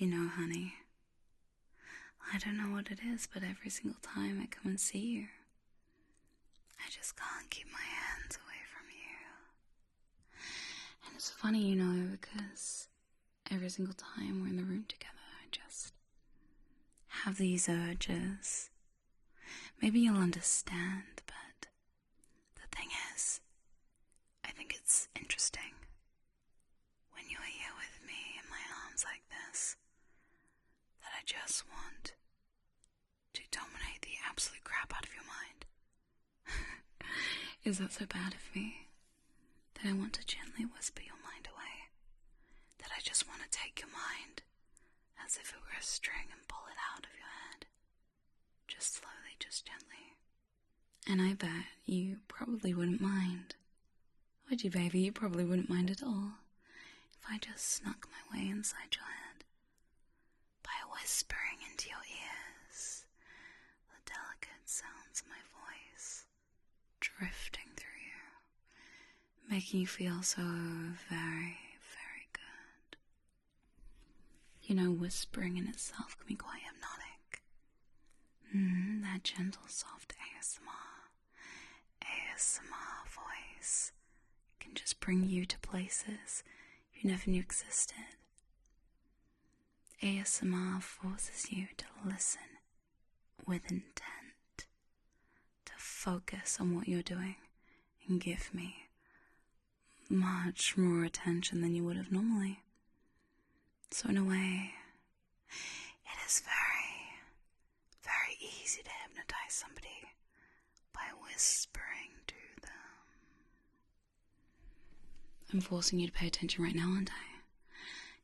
Honey, I don't know what it is, but every single time I come and see you, I just can't keep my hands away from you. And it's funny, because every single time we're in the room together, I just have these urges. Maybe you'll understand, but the thing is, I think it's interesting when you're here with me in my arms like this, that I just want to dominate the absolute crap out of your mind. Is that so bad of me? That I want to gently whisper your mind away? That I just want to take your mind as if it were a string and pull it out of your head? Just slowly, just gently. And I bet you probably wouldn't mind. Would you, baby? You probably wouldn't mind at all if I just snuck my way inside your head by whispering into your ears the delicate sounds of my voice drifting through you, making you feel so very, very good. Whispering in itself can be quite hypnotic. That gentle, soft ASMR voice can just bring you to places you never knew existed. ASMR forces you to listen with intent, to focus on what you're doing and give me much more attention than you would have normally. So in a way, it is very, very easy to hypnotize somebody by whispering to them. I'm forcing you to pay attention right now, aren't I?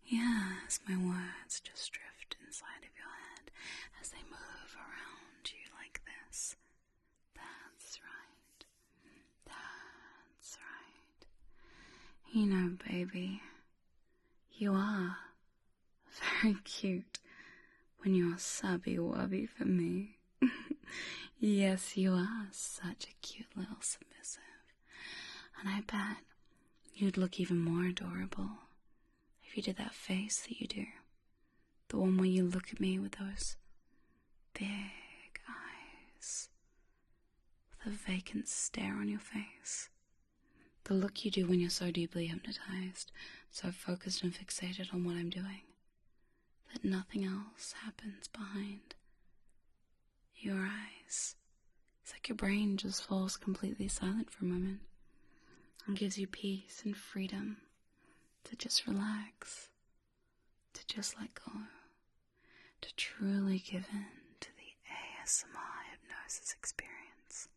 Yes, my words just drift inside of your head as they move around you like this. That's right. That's right. Baby, you are very cute when you're Subby Wubby for me. Yes, you are such a cute little submissive. And I bet you'd look even more adorable if you did that face that you do. The one where you look at me with those big eyes, with a vacant stare on your face. The look you do when you're so deeply hypnotized, so focused and fixated on what I'm doing, that nothing else happens behind your eyes. It's like your brain just falls completely silent for a moment and gives you peace and freedom to just relax, to just let go, to truly give in to the ASMR hypnosis experience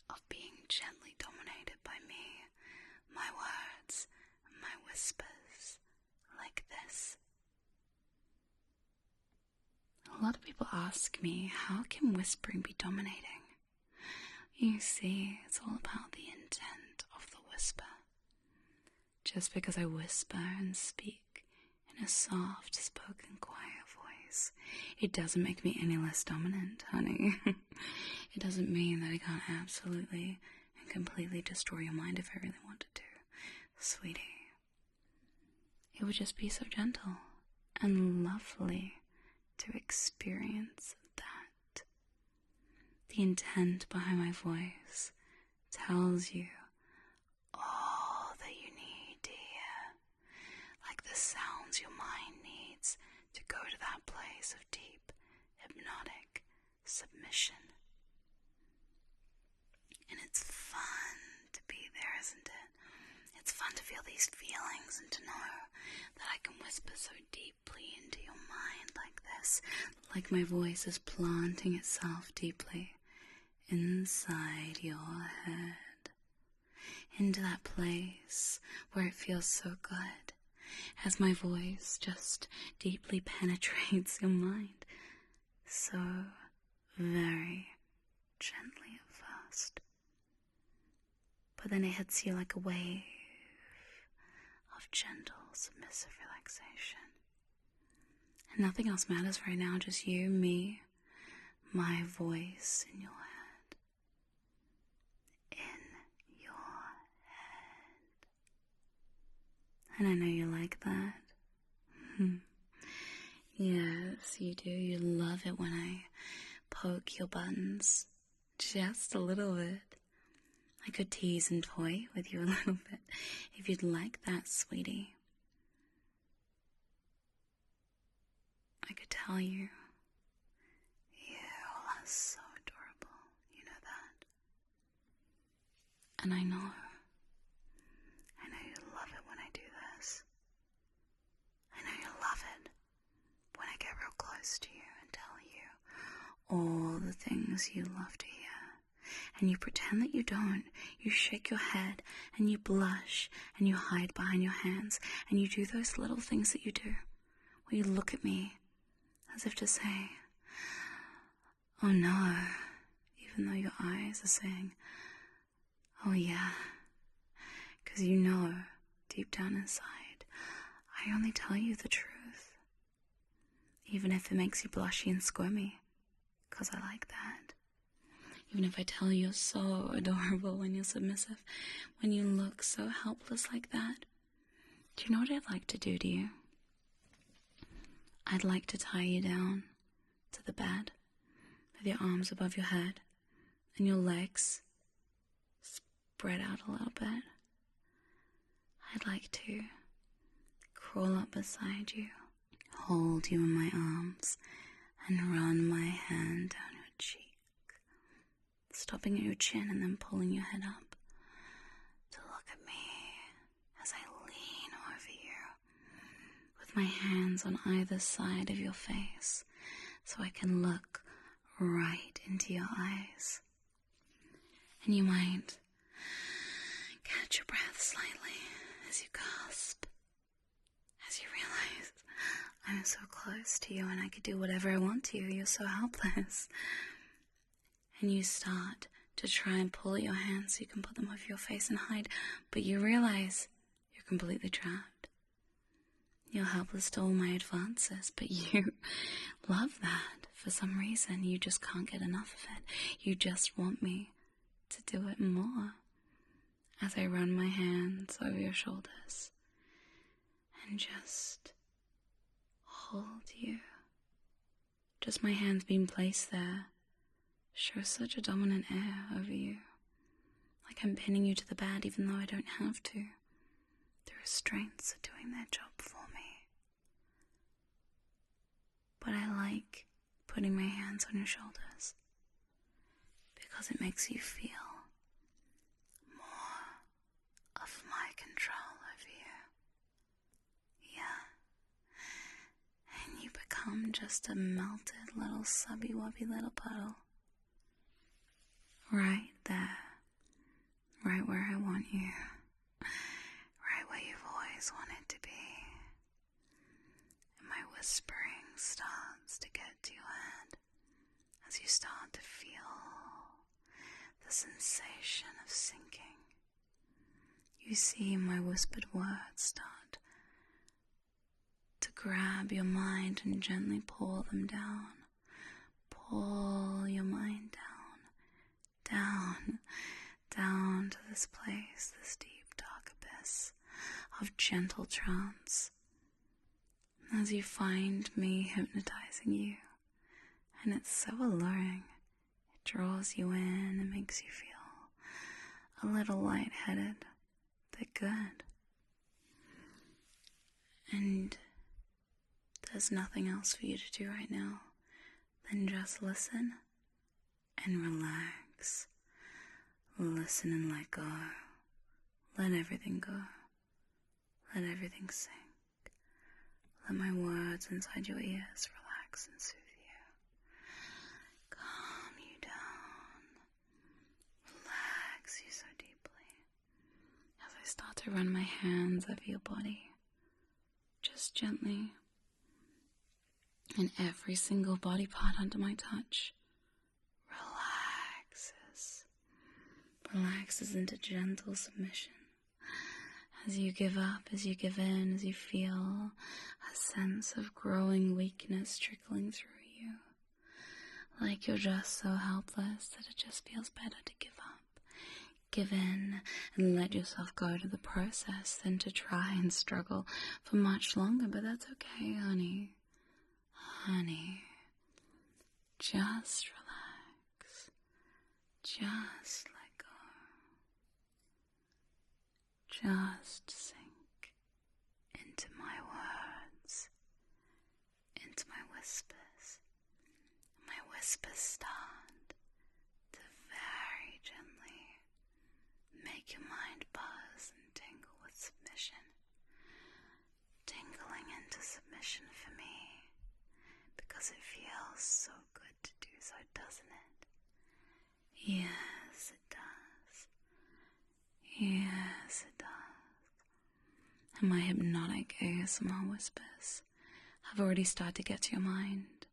of being gently dominated by me, my words, and my whispers, like this. A lot of people ask me, how can whispering be dominating? You see, it's all about the intent of the whisper. Just because I whisper and speak in a soft, spoken, quiet voice, it doesn't make me any less dominant, honey. It doesn't mean that I can't absolutely and completely destroy your mind if I really wanted to, sweetie. It would just be so gentle and lovely to experience that. The intent behind my voice tells you all that you need to hear, like the sounds your mind needs to go to that place of deep, hypnotic submission. And it's fun to be there, isn't it? It's fun to feel these feelings and to know that I can whisper so deeply into your mind like this, like my voice is planting itself deeply inside your head, into that place where it feels so good, as my voice just deeply penetrates your mind, so very gently at first. But then it hits you like a wave of gentle, submissive relaxation. And nothing else matters right now, just you, me, my voice in your head. In your head. And I know you like that. Yes, you do. You love it when I poke your buttons. Just a little bit. I could tease and toy with you a little bit if you'd like that, sweetie. I could tell you are so adorable. You know that. And I know you love it when I do this. I know you love it when I get real close to you and tell you all the things you love to hear. And you pretend that you don't. You shake your head and you blush and you hide behind your hands and you do those little things that you do where you look at me as if to say, oh no, even though your eyes are saying, oh yeah, because you know deep down inside I only tell you the truth, even if it makes you blushy and squirmy, because I like that. Even if I tell you you're so adorable when you're submissive, when you look so helpless like that. Do you know what I'd like to do to you? I'd like to tie you down to the bed with your arms above your head and your legs spread out a little bit. I'd like to crawl up beside you, hold you in my arms, and run my hand down your cheek, stopping at your chin and then pulling your head up to look at me as I lean over you with my hands on either side of your face so I can look right into your eyes. And you might catch your breath slightly as you gasp, as you realize I'm so close to you and I could do whatever I want to you. You're so helpless. And you start to try and pull at your hands so you can put them over your face and hide, but you realize you're completely trapped. You're helpless to all my advances, but you love that for some reason. You just can't get enough of it. You just want me to do it more as I run my hands over your shoulders and just hold you. Just my hands being placed there shows such a dominant air over you, like I'm pinning you to the bed even though I don't have to. The restraints are doing their job for me. But I like putting my hands on your shoulders because it makes you feel more of my control over you. Yeah. And you become just a melted little subby wubby little puddle. Right there, right where I want you, right where you've always wanted to be. And my whispering starts to get to your head as you start to feel the sensation of sinking. You see my whispered words start to grab your mind and gently pull them down. Pull your mind down to this place, this deep, dark abyss of gentle trance. As you find me hypnotizing you, and it's so alluring, it draws you in and makes you feel a little lightheaded, but good. And there's nothing else for you to do right now than just listen and relax. Listen and let go. Let everything go. Let everything sink. Let my words inside your ears relax and soothe you. Calm you down. Relax you so deeply. As I start to run my hands over your body. Just gently. And every single body part under my touch relaxes into gentle submission. As you give up, as you give in, as you feel a sense of growing weakness trickling through you. Like you're just so helpless that it just feels better to give up. Give in and let yourself go to the process than to try and struggle for much longer. But that's okay, honey. Honey, just relax. Just let go. Just sink into my words, into my whispers. My whispers start to very gently make your mind buzz and tingle with submission. Tingling into submission for me, because it feels so good to do so, doesn't it? Yes, it does. Yes, it does. And my hypnotic ASMR whispers have already started to get to your mind.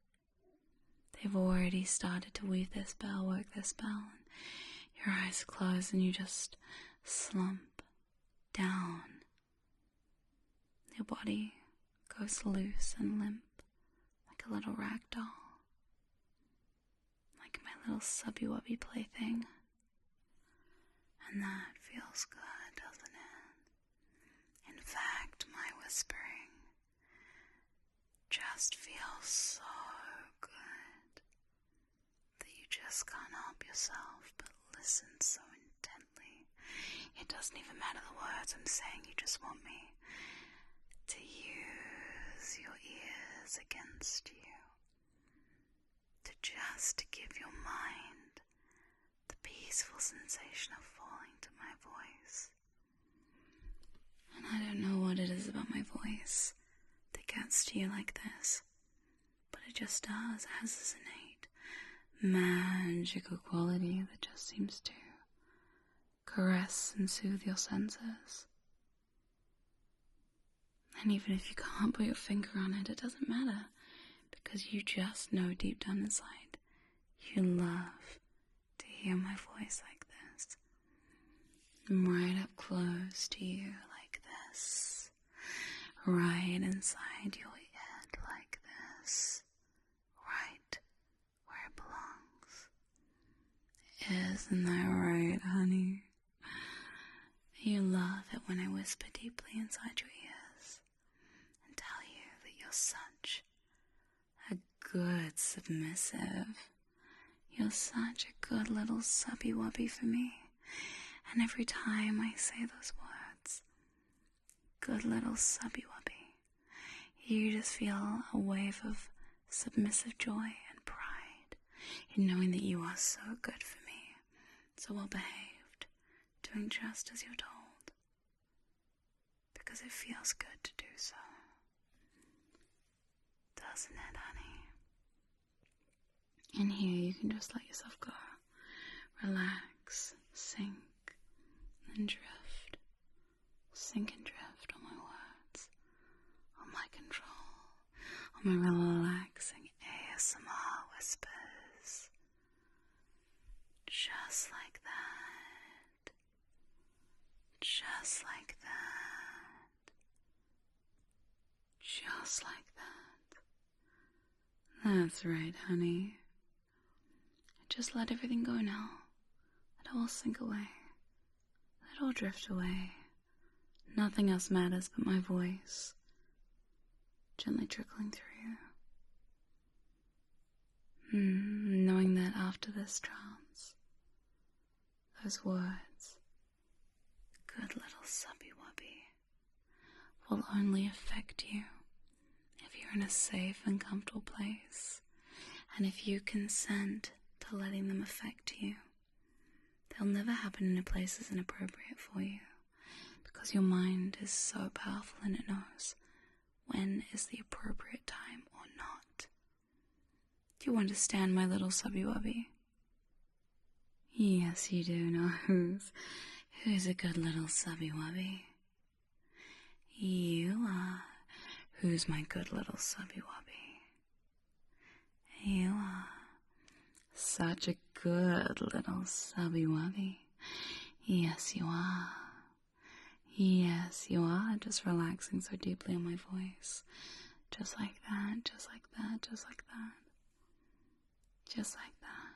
They've already started to weave their spell, work their spell, and your eyes close and you just slump down. Your body goes loose and limp, like a little rag doll, like my little Subby Wubby plaything. And that feels good, doesn't it? In fact, my whispering just feels so good that you just can't help yourself but listen so intently. It doesn't even matter the words I'm saying, you just want me to use your ears against you, to just give your mind the peaceful sensation of falling to my voice. And I don't know what it is about my voice that gets to you like this, but it just does. It has this innate magical quality that just seems to caress and soothe your senses. And even if you can't put your finger on it, it doesn't matter, because you just know deep down inside you love to hear my voice like this. I'm right up close to you like this, right inside your head like this, right where it belongs. Isn't that right, honey? You love it when I whisper deeply inside your ears and tell you that you're such a good submissive. You're such a good little Subby Wubby for me. And every time I say those words, good little Subby Wubby, you just feel a wave of submissive joy and pride in knowing that you are so good for me, so well behaved, doing just as you're told, because it feels good to do so. Doesn't it, honey? And here you can just let yourself go. Relax, sink, and drift. Sink and drift on my words, on my control, on my relaxing ASMR whispers. Just like that. Just like that. Just like that. That's right, honey. Just let everything go now. Let it all sink away. Let it all drift away. Nothing else matters but my voice, gently trickling through you. Knowing that after this trance, those words, good little Subby Wubby, will only affect you if you're in a safe and comfortable place, and if you consent to letting them affect you. They'll never happen in a place that's inappropriate for you, because your mind is so powerful and it knows when is the appropriate time or not. Do you understand, my little Subby Wubby? Yes, you do know who's a good little Subby Wubby. You are. Who's my good little Subby Wubby? You are. Such a good little Subby Wubby. Yes, you are. Yes, you are. Just relaxing so deeply on my voice. Just like that, just like that, just like that. Just like that.